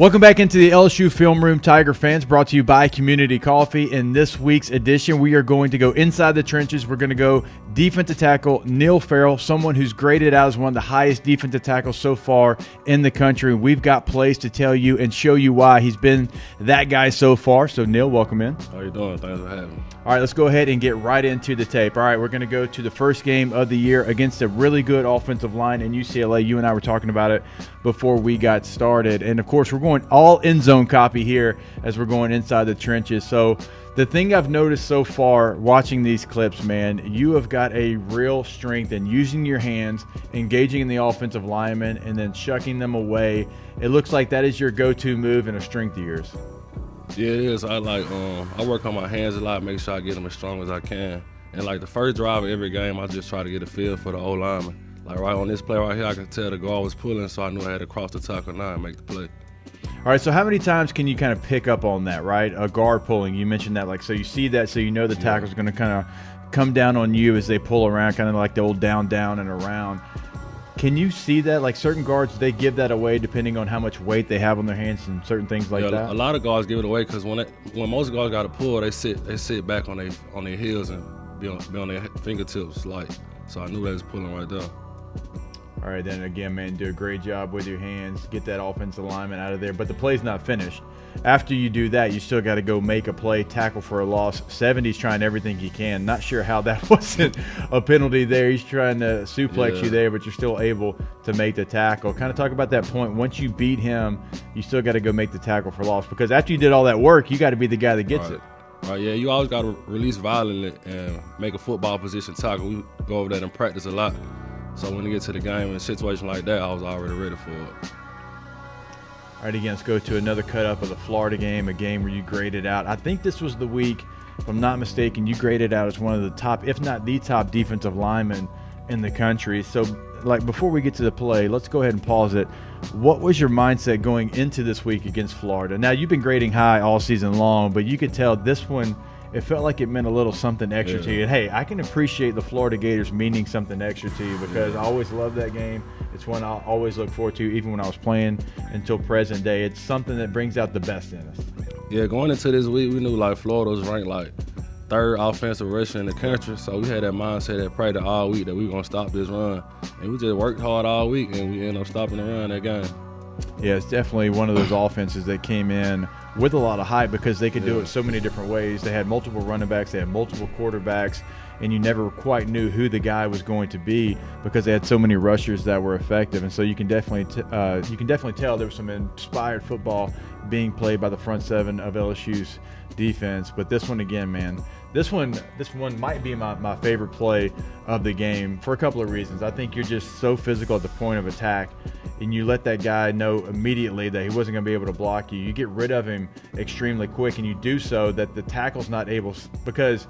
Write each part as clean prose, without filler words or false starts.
Welcome back into the LSU Film Room, Tiger fans, brought to you by Community Coffee. In this week's edition, we are going to go inside the trenches. We're going to go defensive tackle Neil Farrell, someone who's graded out as one of the highest defensive tackles so far in the country. We've got plays to tell you and show you why he's been that guy so far. So, Neil, welcome in. How you doing? Thanks for having me. All right, let's go ahead and get right into the tape. All right, we're going to go to the first game of the year against a really good offensive line in UCLA. You and I were talking about it before we got started. And, of course, we're going all end zone copy here as we're going inside the trenches. So the thing I've noticed so far watching these clips, man, you have got a real strength in using your hands, engaging in the offensive linemen, and then shucking them away. It looks like that is your go-to move and a strength of yours. Yeah, it is. I work on my hands a lot, make sure I get them as strong as I can. And like the first drive of every game, I just try to get a feel for the O-lineman. Like right on this play right here, I could tell the guard was pulling, so I knew I had to cross the tackle now and make the play. All right, so how many times can you kind of pick up on that, right? A guard pulling, you mentioned that, like, so you see that, so you know the tackle's going to kind of come down on you as they pull around, kind of like the old down, down, and around. Can you see that? Like certain guards, they give that away depending on how much weight they have on their hands and certain things like that? A lot of guards give it away because when most guards got to pull, they sit back on their heels and be on their fingertips, like. So I knew they was pulling right there. All right, then again, man, do a great job with your hands. Get that offensive lineman out of there. But the play's not finished. After you do that, you still got to go make a play, tackle for a loss. 70's trying everything he can. Not sure how that wasn't a penalty there. He's trying to suplex you there, but you're still able to make the tackle. Kind of talk about that point. Once you beat him, you still got to go make the tackle for loss. Because after you did all that work, you got to be the guy that gets it. Right, yeah, you always got to release violently and make a football position tackle. We go over that in practice a lot. So when we get to the game in a situation like that, I was already ready for it. All right, again, let's go to another cut-up of the Florida game, a game where you graded out. I think this was the week, if I'm not mistaken, you graded out as one of the top, if not the top defensive linemen in the country. So, like, before we get to the play, let's go ahead and pause it. What was your mindset going into this week against Florida? Now, you've been grading high all season long, but you could tell this one, it felt like it meant a little something extra to you. And, hey, I can appreciate the Florida Gators meaning something extra to you because I always love that game. It's one I always look forward to, even when I was playing until present day. It's something that brings out the best in us. Yeah, going into this week, we knew, like, Florida was ranked, like, third offensive rusher in the country. So we had that mindset at practice all week that we were going to stop this run. And we just worked hard all week, and we ended up stopping the run that game. Yeah, it's definitely one of those offenses that came in with a lot of hype because they could do it so many different ways. They had multiple running backs, they had multiple quarterbacks, and you never quite knew who the guy was going to be because they had so many rushers that were effective. And so you can definitely tell there was some inspired football being played by the front seven of LSU's defense. But this one again, man, this one might be my favorite play of the game for a couple of reasons. I think you're just so physical at the point of attack, and you let that guy know immediately that he wasn't going to be able to block you. You get rid of him extremely quick, and you do so that the tackle's not able, because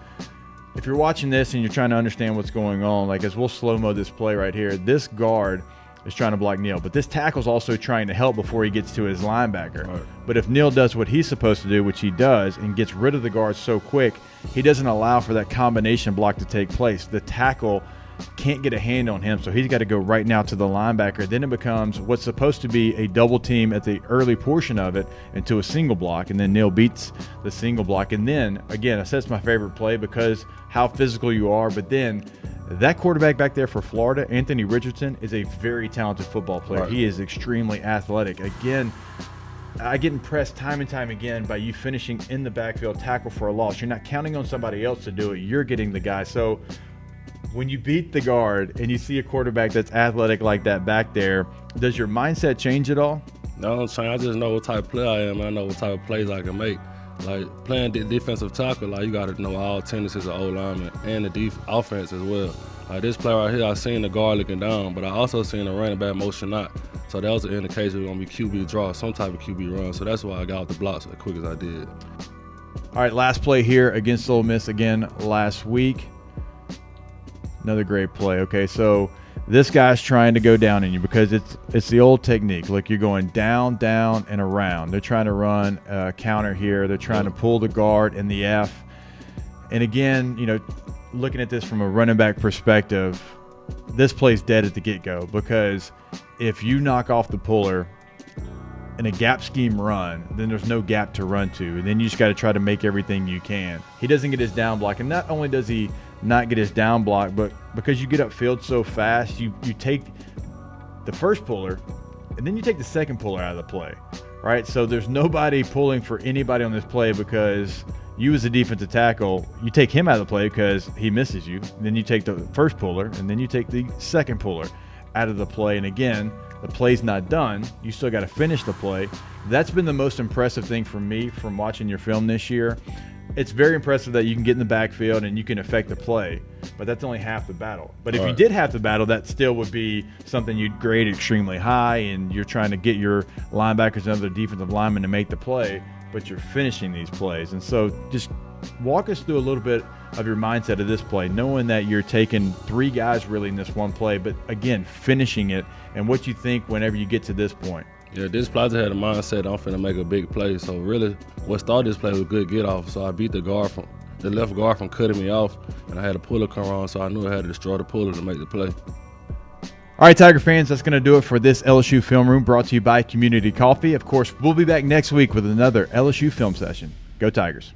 if you're watching this and you're trying to understand what's going on, like as we'll slow-mo this play right here, this guard is trying to block Neil, but this tackle's also trying to help before he gets to his linebacker. Right. But if Neil does what he's supposed to do, which he does, and gets rid of the guard so quick, he doesn't allow for that combination block to take place. The tackle can't get a hand on him, so he's got to go right now to the linebacker. Then it becomes what's supposed to be a double team at the early portion of it into a single block, and then Neil beats the single block. And then, again, that's my favorite play because how physical you are, but then that quarterback back there for Florida, Anthony Richardson, is a very talented football player. Right. He is extremely athletic. Again, I get impressed time and time again by you finishing in the backfield, tackle for a loss. You're not counting on somebody else to do it. You're getting the guy. So when you beat the guard and you see a quarterback that's athletic like that back there, does your mindset change at all? No, I just know what type of player I am. I know what type of plays I can make. Like playing defensive tackle, like you got to know all tendencies of O-lineman and the offense as well. Like this play right here, I seen the guard looking down, but I also seen the running back motion out. So that was an indication it was going to be QB draw, some type of QB run. So that's why I got out the blocks as quick as I did. All right, last play here against Ole Miss again last week. Another great play. Okay, so this guy's trying to go down in you because it's the old technique. Look, you're going down, down, and around. They're trying to run a counter here. They're trying to pull the guard in the F. And again, you know, looking at this from a running back perspective, this play's dead at the get-go because if you knock off the puller in a gap scheme run, then there's no gap to run to. And then you just got to try to make everything you can. He doesn't get his down block. And not only does he not get his down block, but because you get upfield so fast, you take the first puller and then you take the second puller out of the play, right? So there's nobody pulling for anybody on this play because you as a defensive tackle, you take him out of the play because he misses you. And then you take the first puller and then you take the second puller out of the play. And again, the play's not done. You still got to finish the play. That's been the most impressive thing for me from watching your film this year. It's very impressive that you can get in the backfield and you can affect the play, but that's only half the battle. But if you did half the battle, that still would be something you'd grade extremely high, and you're trying to get your linebackers and other defensive linemen to make the play, but you're finishing these plays. And so just walk us through a little bit of your mindset of this play, knowing that you're taking 3 guys really in this one play, but again, finishing it, and what you think whenever you get to this point. Yeah, this play I had a mindset I'm finna make a big play. So really, what started this play was good get off. So I beat the left guard from cutting me off, and I had a puller come around, so I knew I had to destroy the puller to make the play. All right, Tiger fans, that's going to do it for this LSU Film Room, brought to you by Community Coffee. Of course, we'll be back next week with another LSU film session. Go Tigers.